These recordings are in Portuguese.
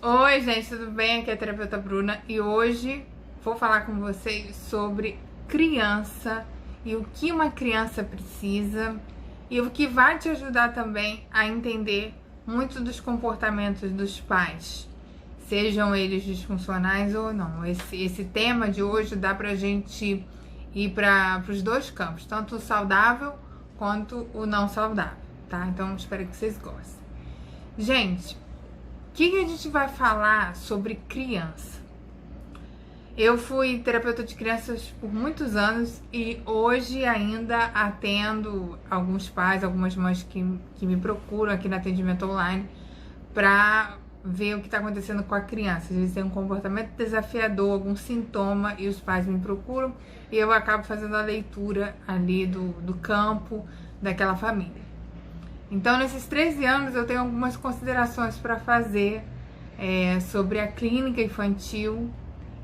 Oi, gente, tudo bem? Aqui é a terapeuta Bruna e hoje vou falar com vocês sobre criança e o que uma criança precisa e o que vai te ajudar também a entender muito dos comportamentos dos pais, sejam eles disfuncionais ou não. Esse tema de hoje dá pra gente ir para os dois campos, tanto o saudável quanto o não saudável, tá? Então espero que vocês gostem. Gente, o que a gente vai falar sobre criança? Eu fui terapeuta de crianças por muitos anos e hoje ainda atendo alguns pais, algumas mães que me procuram aqui no atendimento online para ver o que está acontecendo com a criança. Às vezes tem um comportamento desafiador, algum sintoma e os pais me procuram e eu acabo fazendo a leitura ali do campo daquela família. Então, nesses 13 anos, eu tenho algumas considerações para fazer sobre a clínica infantil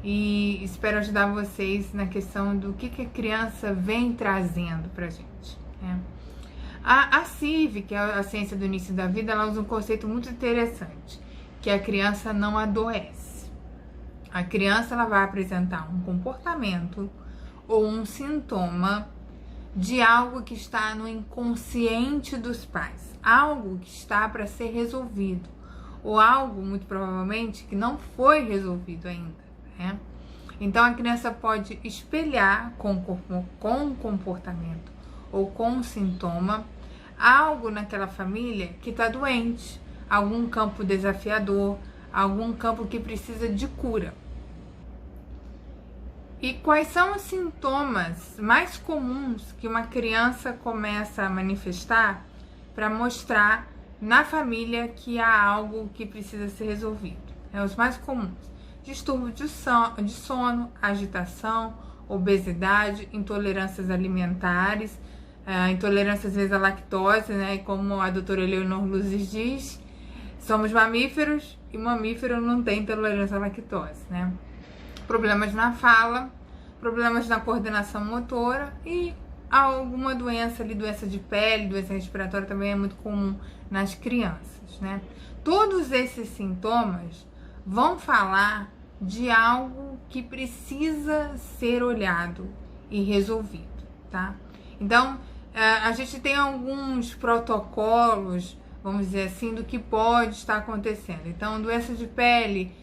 e espero ajudar vocês na questão do que a criança vem trazendo para a gente. A CIV, que é a ciência do início da vida, ela usa um conceito muito interessante, que a criança não adoece. A criança ela vai apresentar um comportamento ou um sintoma de algo que está no inconsciente dos pais, algo que está para ser resolvido, ou algo, muito provavelmente, que não foi resolvido ainda, né? Então, a criança pode espelhar com um comportamento ou com um sintoma algo naquela família que está doente, algum campo desafiador, algum campo que precisa de cura. E quais são os sintomas mais comuns que uma criança começa a manifestar para mostrar na família que há algo que precisa ser resolvido? Os mais comuns: distúrbio de sono, agitação, obesidade, intolerâncias alimentares, intolerância às vezes à lactose, né? E como a doutora Eleonor Luzes diz, somos mamíferos e mamífero não tem intolerância à lactose, né? Problemas na fala, problemas na coordenação motora e alguma doença ali, doença de pele, doença respiratória também é muito comum nas crianças, né? Todos esses sintomas vão falar de algo que precisa ser olhado e resolvido, tá? Então, a gente tem alguns protocolos, vamos dizer assim, do que pode estar acontecendo. Então, doença de pele,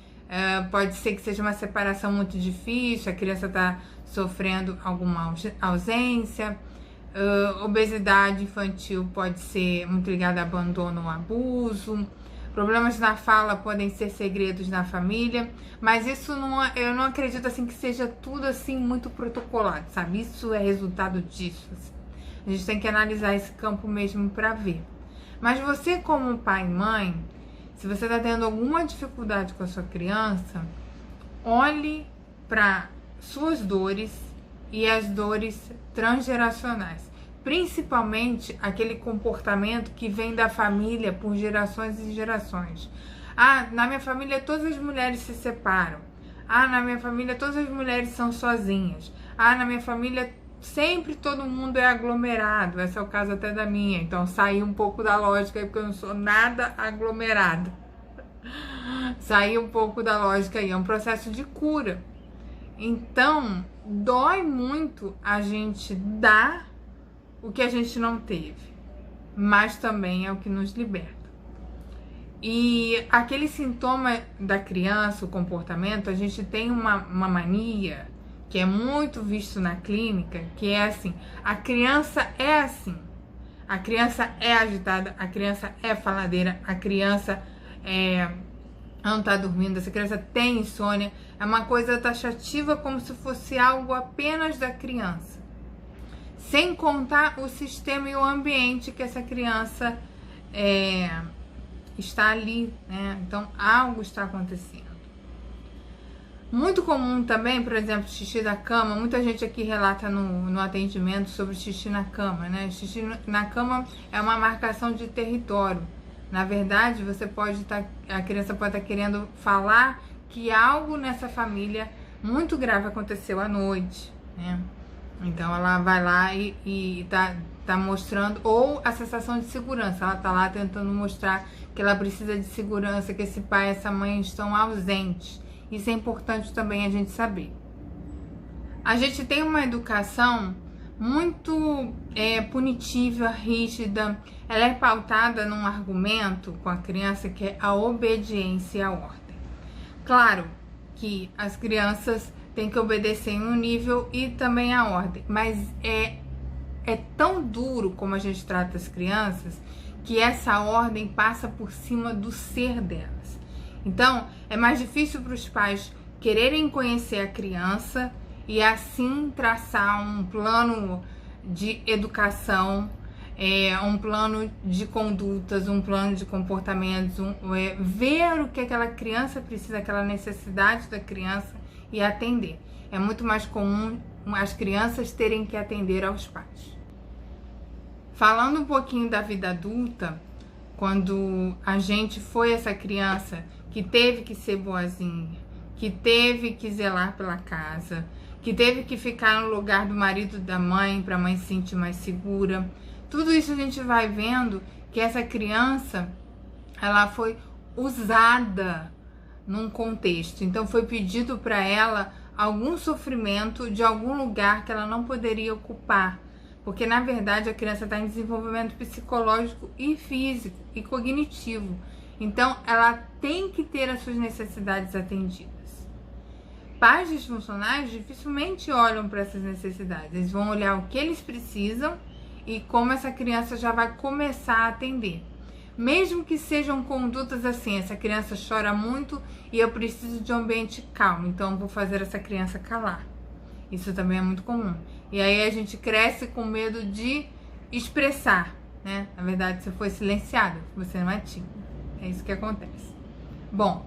pode ser que seja uma separação muito difícil, a criança está sofrendo alguma ausência. Obesidade infantil pode ser muito ligada a abandono ou abuso. Problemas na fala podem ser segredos na família, mas isso eu não acredito assim que seja tudo assim muito protocolado, sabe? Isso é resultado disso. Assim. A gente tem que analisar esse campo mesmo para ver. Mas você, como pai e mãe, se você está tendo alguma dificuldade com a sua criança, olhe para suas dores e as dores transgeracionais. Principalmente aquele comportamento que vem da família por gerações e gerações. Na minha família todas as mulheres se separam. Na minha família todas as mulheres são sozinhas. Na minha família sempre todo mundo é aglomerado. Esse é o caso até da minha. Então saí um pouco da lógica aí, porque eu não sou nada aglomerada. Saí um pouco da lógica aí. É um processo de cura. Então, dói muito a gente dar o que a gente não teve, mas também é o que nos liberta. E aquele sintoma da criança, o comportamento, a gente tem uma mania que é muito visto na clínica, que é assim: a criança é assim, a criança é agitada, a criança é faladeira, a criança não tá dormindo, essa criança tem insônia. É uma coisa taxativa, como se fosse algo apenas da criança, sem contar o sistema e o ambiente que essa criança está ali, né? Então algo está acontecendo. Muito comum também, por exemplo, xixi da cama. Muita gente aqui relata no atendimento sobre xixi na cama, né? Xixi na cama é uma marcação de território. Na verdade, a criança pode estar querendo falar que algo nessa família muito grave aconteceu à noite, né? Então ela vai lá e tá tá mostrando, ou a sensação de segurança, ela tá lá tentando mostrar que ela precisa de segurança, que esse pai e essa mãe estão ausentes. Isso é importante também a gente saber. A gente tem uma educação muito punitiva, rígida, ela é pautada num argumento com a criança que é a obediência à ordem. Claro que as crianças têm que obedecer em um nível e também à ordem, mas é tão duro como a gente trata as crianças que essa ordem passa por cima do ser delas. Então, é mais difícil para os pais quererem conhecer a criança e assim traçar um plano de educação, um plano de condutas, um plano de comportamentos, ver o que aquela criança precisa, aquela necessidade da criança e atender. É muito mais comum as crianças terem que atender aos pais. Falando um pouquinho da vida adulta, quando a gente foi essa criança que teve que ser boazinha, que teve que zelar pela casa, que teve que ficar no lugar do marido da mãe para a mãe se sentir mais segura, tudo isso a gente vai vendo que essa criança, ela foi usada num contexto. Então foi pedido para ela algum sofrimento de algum lugar que ela não poderia ocupar. Porque, na verdade, a criança está em desenvolvimento psicológico e físico e cognitivo. Então, ela tem que ter as suas necessidades atendidas. Pais disfuncionais dificilmente olham para essas necessidades. Eles vão olhar o que eles precisam e como essa criança já vai começar a atender. Mesmo que sejam condutas assim, essa criança chora muito e eu preciso de um ambiente calmo, então eu vou fazer essa criança calar. Isso também é muito comum. E aí a gente cresce com medo de expressar, né? Na verdade, você foi silenciado, você não é tímido. É isso que acontece. Bom,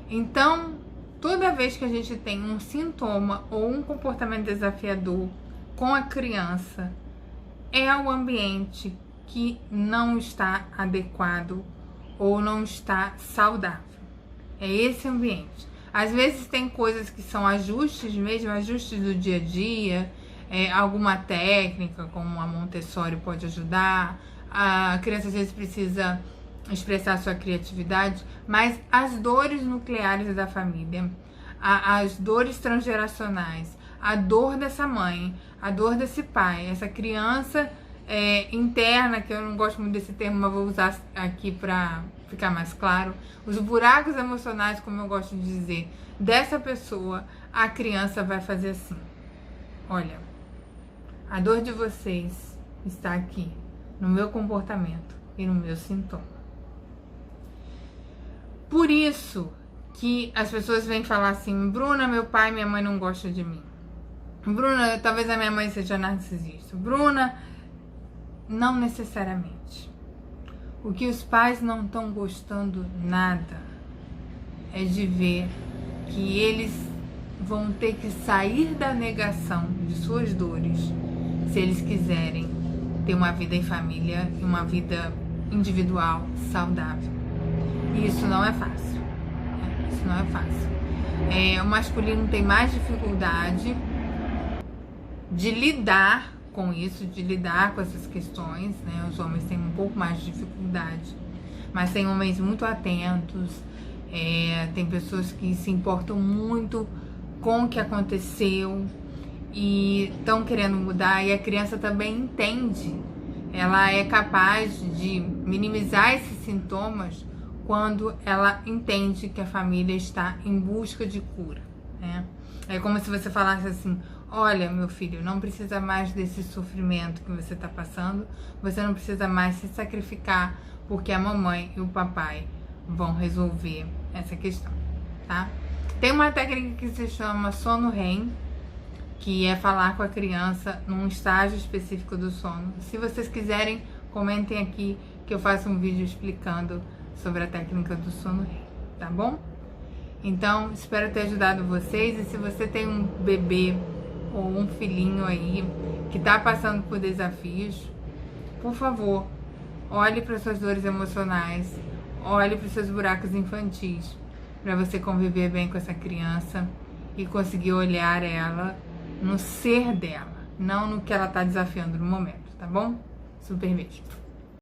então, toda vez que a gente tem um sintoma ou um comportamento desafiador com a criança, é o ambiente que não está adequado ou não está saudável. É esse ambiente. Às vezes tem coisas que são ajustes mesmo, ajustes do dia a dia, alguma técnica como a Montessori pode ajudar, a criança às vezes precisa expressar sua criatividade, mas as dores nucleares da família, as dores transgeracionais, a dor dessa mãe, a dor desse pai, essa criança interna, que eu não gosto muito desse termo, mas vou usar aqui para ficar mais claro, os buracos emocionais, como eu gosto de dizer, dessa pessoa, a criança vai fazer assim: olha, a dor de vocês está aqui, no meu comportamento e no meu sintoma. Por isso que as pessoas vêm falar assim: Bruna, meu pai e minha mãe não gostam de mim. Bruna, talvez a minha mãe seja narcisista. Bruna, não necessariamente. O que os pais não estão gostando nada é de ver que eles vão ter que sair da negação de suas dores se eles quiserem ter uma vida em família e uma vida individual saudável. E isso não é fácil. Isso não é fácil. O masculino tem mais dificuldade de lidar com isso, de lidar com essas questões, né? Os homens têm um pouco mais de dificuldade, mas tem homens muito atentos, tem pessoas que se importam muito com o que aconteceu e estão querendo mudar, e a criança também entende, ela é capaz de minimizar esses sintomas quando ela entende que a família está em busca de cura, né? É como se você falasse assim: olha, meu filho, não precisa mais desse sofrimento que você está passando, você não precisa mais se sacrificar, porque a mamãe e o papai vão resolver essa questão, tá? Tem uma técnica que se chama sono REM, que é falar com a criança num estágio específico do sono. Se vocês quiserem, comentem aqui que eu faço um vídeo explicando sobre a técnica do sono REM, tá bom? Então, espero ter ajudado vocês, e se você tem um bebê ou um filhinho aí que tá passando por desafios, por favor, olhe para suas dores emocionais, olhe para os seus buracos infantis, para você conviver bem com essa criança e conseguir olhar ela no ser dela, não no que ela tá desafiando no momento, tá bom? Super beijo.